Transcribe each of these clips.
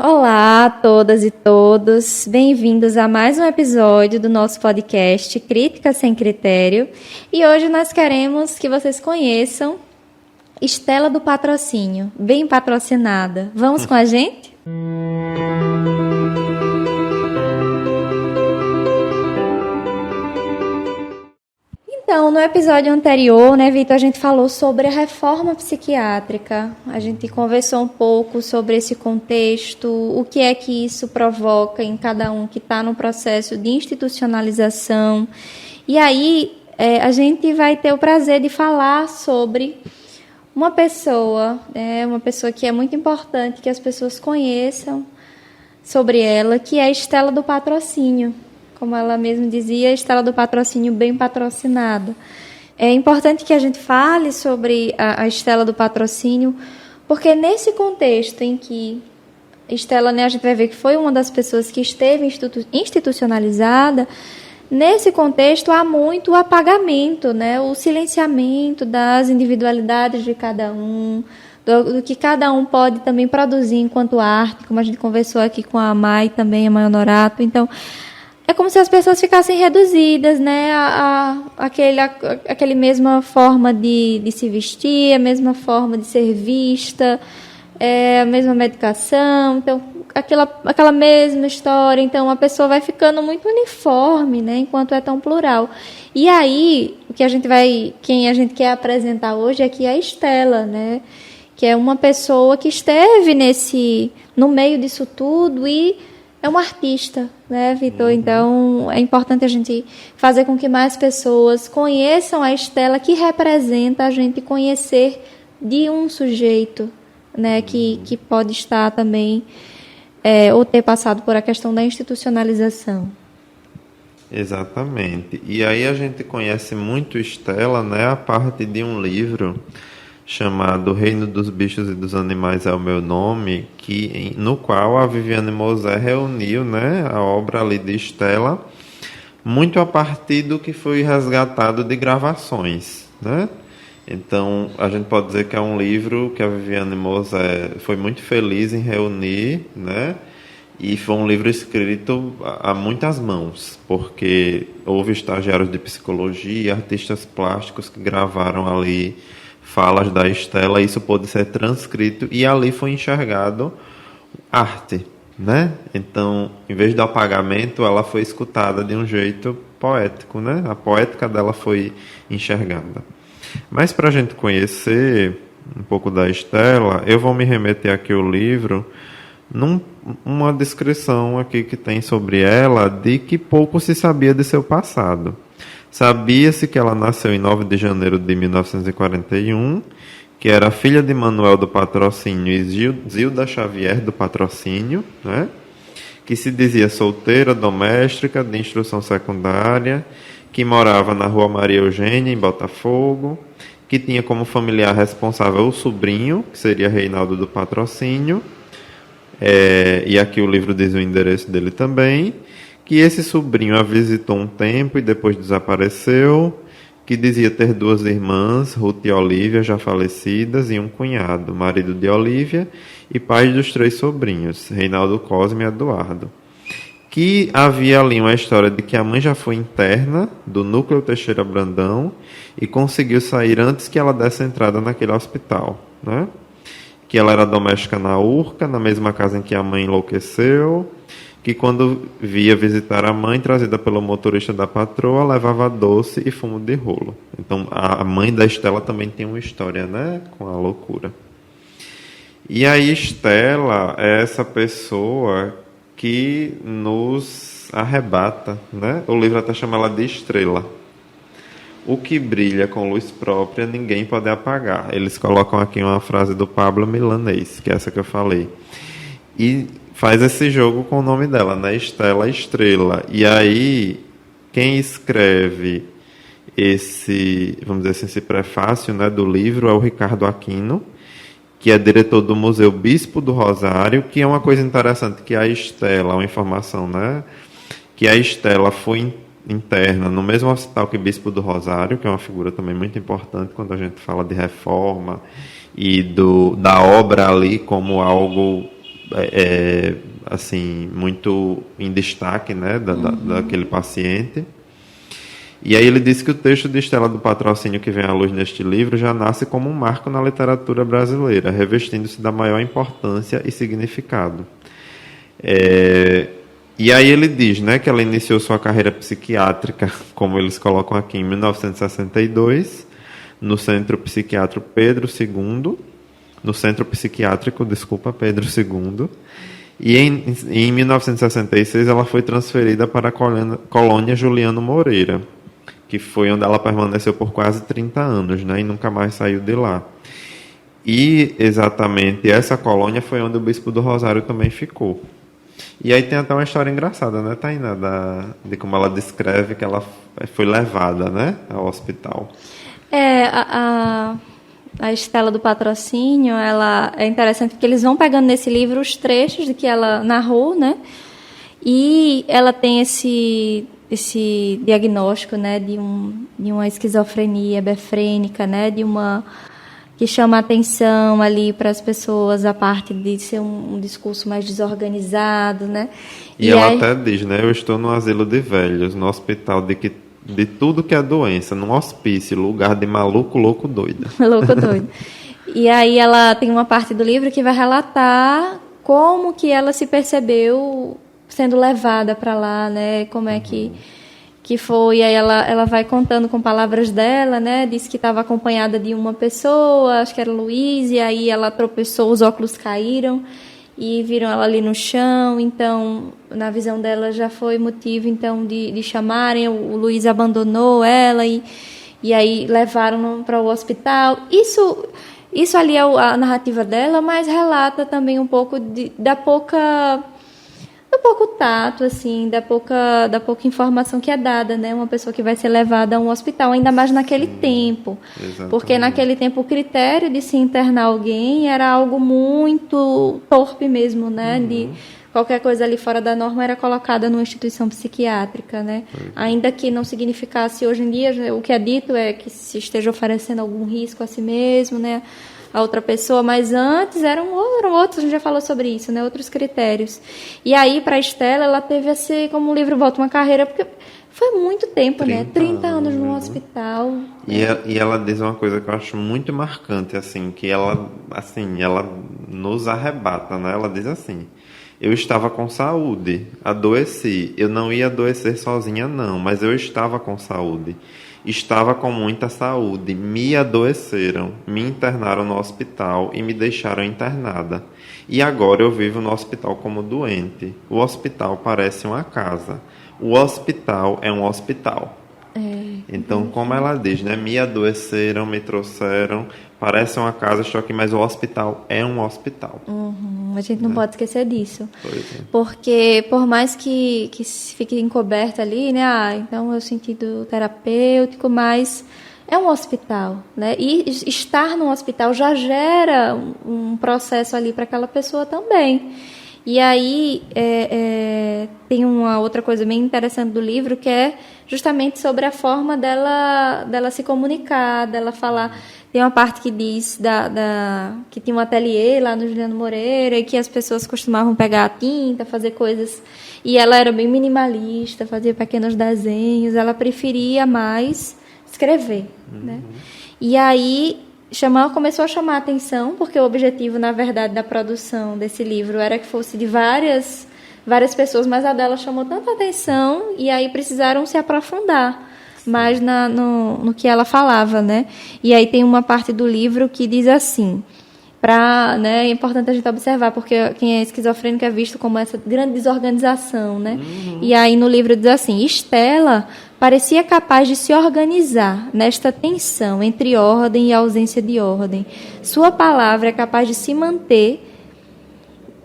Olá a todas e todos, bem-vindos a mais um episódio do nosso podcast Crítica Sem Critério. E hoje nós queremos que vocês conheçam Estela do Patrocínio, bem patrocinada. Vamos com a gente? Então, no episódio anterior, Vitor, a gente falou sobre a reforma psiquiátrica. A gente conversou um pouco sobre esse contexto, o que é que isso provoca em cada um que está no processo de institucionalização. E aí, a gente vai ter o prazer de falar sobre uma pessoa que é muito importante que as pessoas conheçam sobre ela, que é a Estela do Patrocínio. Como ela mesma dizia, Estela do Patrocínio bem patrocinada. É importante que a gente fale sobre a Estela do Patrocínio, porque nesse contexto em que Estela, a gente vai ver que foi uma das pessoas que esteve institucionalizada, nesse contexto há muito o apagamento, o silenciamento das individualidades de cada um, do que cada um pode também produzir enquanto arte, como a gente conversou aqui com a Mai também, a Mai Honorato. Então, é como se as pessoas ficassem reduzidas, aquele mesma forma de se vestir, a mesma forma de ser vista, a mesma medicação, então aquela mesma história. Então a pessoa vai ficando muito uniforme, enquanto é tão plural. E aí, quem a gente quer apresentar hoje aqui é a Estela, que é uma pessoa que esteve no meio disso tudo e é uma artista, Vitor? Então, é importante a gente fazer com que mais pessoas conheçam a Estela, que representa a gente conhecer de um sujeito, que pode estar também, ou ter passado por a questão da institucionalização. Exatamente. E aí a gente conhece muito Estela, a partir de um livro chamado Reino dos Bichos e dos Animais é o Meu Nome, no qual a Viviane Mosé reuniu a obra ali de Estela, muito a partir do que foi resgatado de gravações. Então, a gente pode dizer que é um livro que a Viviane Mosé foi muito feliz em reunir, e foi um livro escrito a muitas mãos, porque houve estagiários de psicologia, artistas plásticos que gravaram ali falas da Estela, isso pôde ser transcrito e ali foi enxergado arte, Então, em vez do apagamento, ela foi escutada de um jeito poético, A poética dela foi enxergada. Mas para a gente conhecer um pouco da Estela, eu vou me remeter aqui ao livro, numa descrição aqui que tem sobre ela, de que pouco se sabia de seu passado. Sabia-se que ela nasceu em 9 de janeiro de 1941, que era filha de Manuel do Patrocínio e Zilda Xavier do Patrocínio, que se dizia solteira, doméstica, de instrução secundária, que morava na Rua Maria Eugênia, em Botafogo, que tinha como familiar responsável o sobrinho, que seria Reinaldo do Patrocínio, e aqui o livro diz o endereço dele também, que esse sobrinho a visitou um tempo e depois desapareceu, que dizia ter 2 irmãs, Ruth e Olívia, já falecidas, e um cunhado, marido de Olívia, e pai dos 3 sobrinhos, Reinaldo, Cosme e Eduardo. Que havia ali uma história de que a mãe já foi interna do Núcleo Teixeira Brandão e conseguiu sair antes que ela desse entrada naquele hospital, Que ela era doméstica na Urca, na mesma casa em que a mãe enlouqueceu, que quando via visitar a mãe, trazida pelo motorista da patroa, levava doce e fumo de rolo. Então, a mãe da Estela também tem uma história, com a loucura. E aí, Estela é essa pessoa que nos arrebata, O livro até chama ela de estrela. O que brilha com luz própria, ninguém pode apagar. Eles colocam aqui uma frase do Pablo Milanês, que é essa que eu falei. E faz esse jogo com o nome dela, Estela Estrela. E aí, quem escreve vamos dizer assim, esse prefácio, do livro é o Ricardo Aquino, que é diretor do Museu Bispo do Rosário, que é uma coisa interessante, que a Estela, uma informação, que a Estela foi interna no mesmo hospital que Bispo do Rosário, que é uma figura também muito importante quando a gente fala de reforma e da obra ali como algo assim, muito em destaque, né, daquele paciente. E aí ele disse que o texto de Estela do Patrocínio que vem à luz neste livro já nasce como um marco na literatura brasileira, revestindo-se da maior importância e significado. E aí ele diz, né, que ela iniciou sua carreira psiquiátrica, como eles colocam aqui, em 1962, no Centro Psiquiátrico Pedro II, e em 1966 ela foi transferida para a colônia Juliano Moreira, que foi onde ela permaneceu por quase 30 anos, né, e nunca mais saiu de lá. E exatamente essa colônia foi onde o Bispo do Rosário também ficou. E aí tem até uma história engraçada, né, Tainá, de como ela descreve que ela foi levada, né, ao hospital. A Estela do Patrocínio, ela é interessante porque eles vão pegando nesse livro os trechos de que ela narrou, né? E ela tem esse diagnóstico, né, de uma esquizofrenia hebefrênica, né, de uma que chama a atenção ali para as pessoas, a parte de ser um discurso mais desorganizado, né? E ela até diz, né, eu estou no asilo de velhos, no hospital de tudo que é doença, num hospício, lugar de maluco, louco, doido. Louco, doido. E aí ela tem uma parte do livro que vai relatar como que ela se percebeu sendo levada para lá, né? Como é que foi. E aí ela vai contando com palavras dela, né? Disse que estava acompanhada de uma pessoa, acho que era Luiz, e aí ela tropeçou, os óculos caíram e viram ela ali no chão. Então, na visão dela já foi motivo então de chamarem. O Luiz abandonou ela e aí levaram para o hospital. Isso ali é a narrativa dela, mas relata também um pouco do pouco tato, assim, da pouca informação que é dada, né? Uma pessoa que vai ser levada a um hospital, ainda mais naquele tempo. Exatamente. Porque naquele tempo o critério de se internar alguém era algo muito torpe mesmo, né? De qualquer coisa ali fora da norma era colocada numa instituição psiquiátrica, né? Ainda que não significasse hoje em dia, o que é dito é que se esteja oferecendo algum risco a si mesmo, né? A outra pessoa, mas antes eram outros, a gente já falou sobre isso, né? Outros critérios. E aí, para a Estela, ela teve esse, como o livro volta, uma carreira, porque foi muito tempo, né? 30 anos num hospital. E ela diz uma coisa que eu acho muito marcante, assim, que ela nos arrebata, né? Ela diz assim: eu estava com saúde, adoeci, eu não ia adoecer sozinha, não, mas eu estava com saúde. Estava com muita saúde, me adoeceram, me internaram no hospital e me deixaram internada. E agora eu vivo no hospital como doente. O hospital parece uma casa. O hospital é um hospital. Então, como ela diz, né? Me adoeceram, me trouxeram, parece uma casa, estou aqui, mas o hospital é um hospital. A gente não pode esquecer disso. Pois é. Porque, por mais que fique encoberto ali, né? Então é o sentido terapêutico, mas é um hospital, né? E estar num hospital já gera um processo ali para aquela pessoa também. E aí tem uma outra coisa bem interessante do livro, que é justamente sobre a forma dela se comunicar, dela falar. Tem uma parte que diz que tinha um ateliê lá no Juliano Moreira e que as pessoas costumavam pegar a tinta, fazer coisas. E ela era bem minimalista, fazia pequenos desenhos. Ela preferia mais escrever, né? E aí começou a chamar a atenção, porque o objetivo, na verdade, da produção desse livro era que fosse de várias pessoas, mas a dela chamou tanta atenção e aí precisaram se aprofundar mais no que ela falava, né? E aí tem uma parte do livro que diz assim, né, é importante a gente observar, porque quem é esquizofrênico é visto como essa grande desorganização, né? E aí no livro diz assim: Estela parecia capaz de se organizar nesta tensão entre ordem e ausência de ordem. Sua palavra é capaz de se manter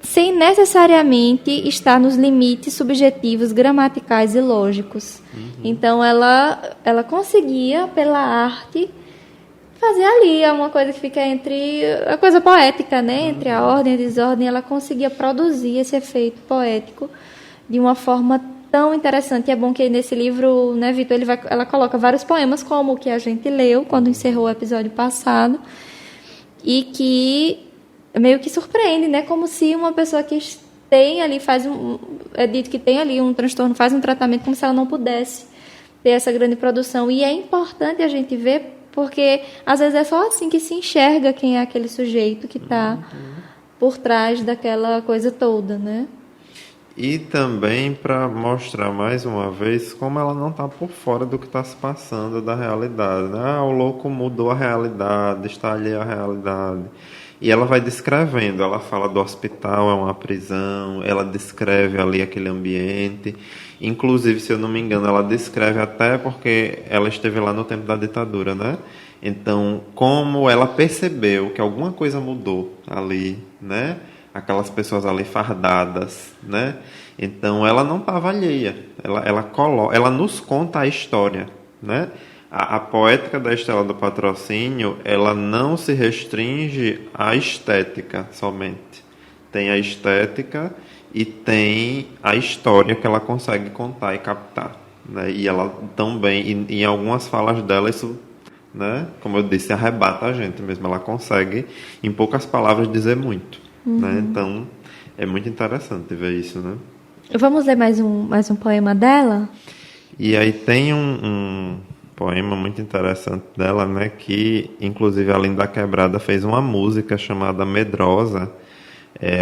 sem necessariamente estar nos limites subjetivos, gramaticais e lógicos. Então, ela conseguia, pela arte, fazer ali uma coisa que fica entre a coisa poética, né? Entre a ordem e a desordem. Ela conseguia produzir esse efeito poético de uma forma tão interessante. E é bom que nesse livro, né, Vitor, ela coloca vários poemas, como o que a gente leu quando encerrou o episódio passado, e que meio que surpreende, né? Como se uma pessoa que tem ali, é dito que tem ali um transtorno, faz um tratamento como se ela não pudesse ter essa grande produção. E é importante a gente ver, porque às vezes é só assim que se enxerga quem é aquele sujeito que está por trás daquela coisa toda, né? E também para mostrar mais uma vez como ela não está por fora do que está se passando da realidade, né? Ah, o louco mudou a realidade, está ali a realidade. E ela vai descrevendo, ela fala do hospital, é uma prisão, ela descreve ali aquele ambiente. Inclusive, se eu não me engano, ela descreve até porque ela esteve lá no tempo da ditadura, né? Então, como ela percebeu que alguma coisa mudou ali, né? Aquelas pessoas ali fardadas, né? Então, ela não estava alheia. Ela nos conta a história, né? A poética da Estela do Patrocínio, ela não se restringe à estética somente. Tem a estética e tem a história que ela consegue contar e captar, né? E ela também, em algumas falas dela, isso, né, como eu disse, arrebata a gente mesmo. Ela consegue, em poucas palavras, dizer muito, né? Então, é muito interessante ver isso, né? Vamos ler mais um poema dela? E aí tem um poema muito interessante dela, né, que inclusive a Linda Quebrada fez uma música chamada Medrosa,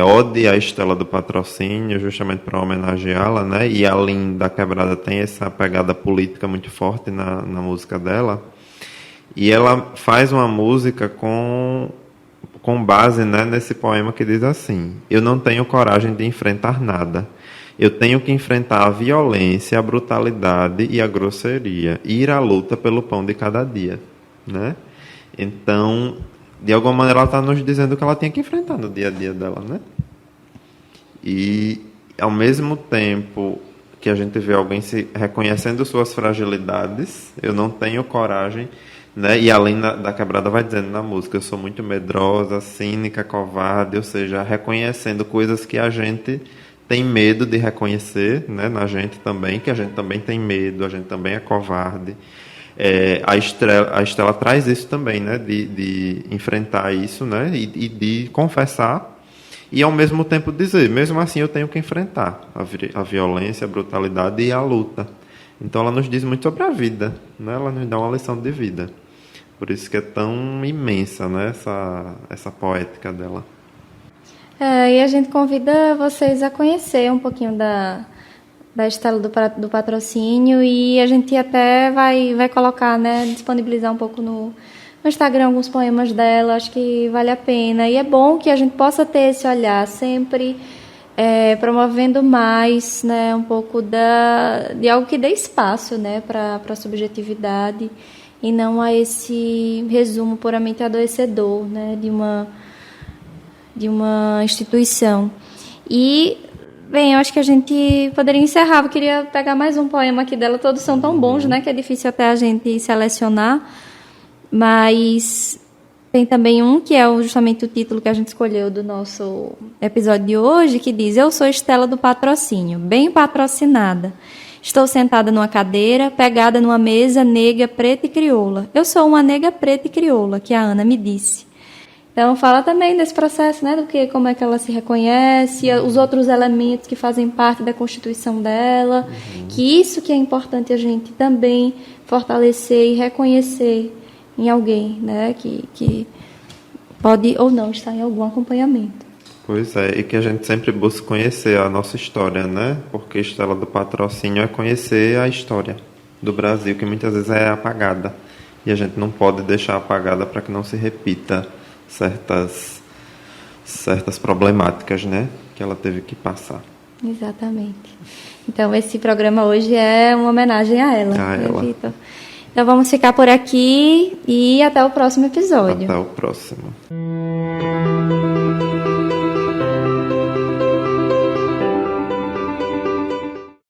ode à Estela do Patrocínio, justamente para homenageá-la, né? E a Linda Quebrada tem essa pegada política muito forte na música dela. E ela faz uma música com base, né, nesse poema que diz assim: eu não tenho coragem de enfrentar nada. Eu tenho que enfrentar a violência, a brutalidade e a grosseria. E ir à luta pelo pão de cada dia, né? Então, de alguma maneira, ela está nos dizendo que ela tinha que enfrentar no dia a dia dela, né? E, ao mesmo tempo que a gente vê alguém se reconhecendo suas fragilidades, eu não tenho coragem, né? E além da Quebrada vai dizendo na música, eu sou muito medrosa, cínica, covarde, ou seja, reconhecendo coisas que a gente tem medo de reconhecer, né, na gente também, que a gente também tem medo, a gente também é covarde. A Estela traz isso também, né, de enfrentar isso, né, e de confessar, e ao mesmo tempo dizer, mesmo assim eu tenho que enfrentar a violência, a brutalidade e a luta. Então ela nos diz muito sobre a vida, né, ela nos dá uma lição de vida. Por isso que é tão imensa, né, essa poética dela. E a gente convida vocês a conhecer um pouquinho da Estela do Patrocínio, e a gente até vai colocar, né, disponibilizar um pouco no Instagram alguns poemas dela, acho que vale a pena. E é bom que a gente possa ter esse olhar sempre promovendo mais, né, um pouco de algo que dê espaço, né, para a subjetividade e não a esse resumo puramente adoecedor, né, de uma instituição. E, bem, eu acho que a gente poderia encerrar. Eu queria pegar mais um poema aqui dela. Todos são tão bons, né, que é difícil até a gente selecionar. Mas tem também um que é justamente o título que a gente escolheu do nosso episódio de hoje, que diz: eu sou Estela do Patrocínio, bem patrocinada. Estou sentada numa cadeira, pegada numa mesa negra, preta e crioula. Eu sou uma negra preta e crioula, que a Ana me disse. Então, fala também desse processo, né, do que, como é que ela se reconhece, os outros elementos que fazem parte da constituição dela, que isso que é importante a gente também fortalecer e reconhecer em alguém, né, que pode ou não estar em algum acompanhamento. Pois é, e que a gente sempre busca conhecer a nossa história, né, porque a Estela do Patrocínio é conhecer a história do Brasil, que muitas vezes é apagada, e a gente não pode deixar apagada para que não se repita certas problemáticas, né, que ela teve que passar. Exatamente. Então, esse programa hoje é uma homenagem a ela, né, Vitor? Então, vamos ficar por aqui e até o próximo episódio. Até o próximo.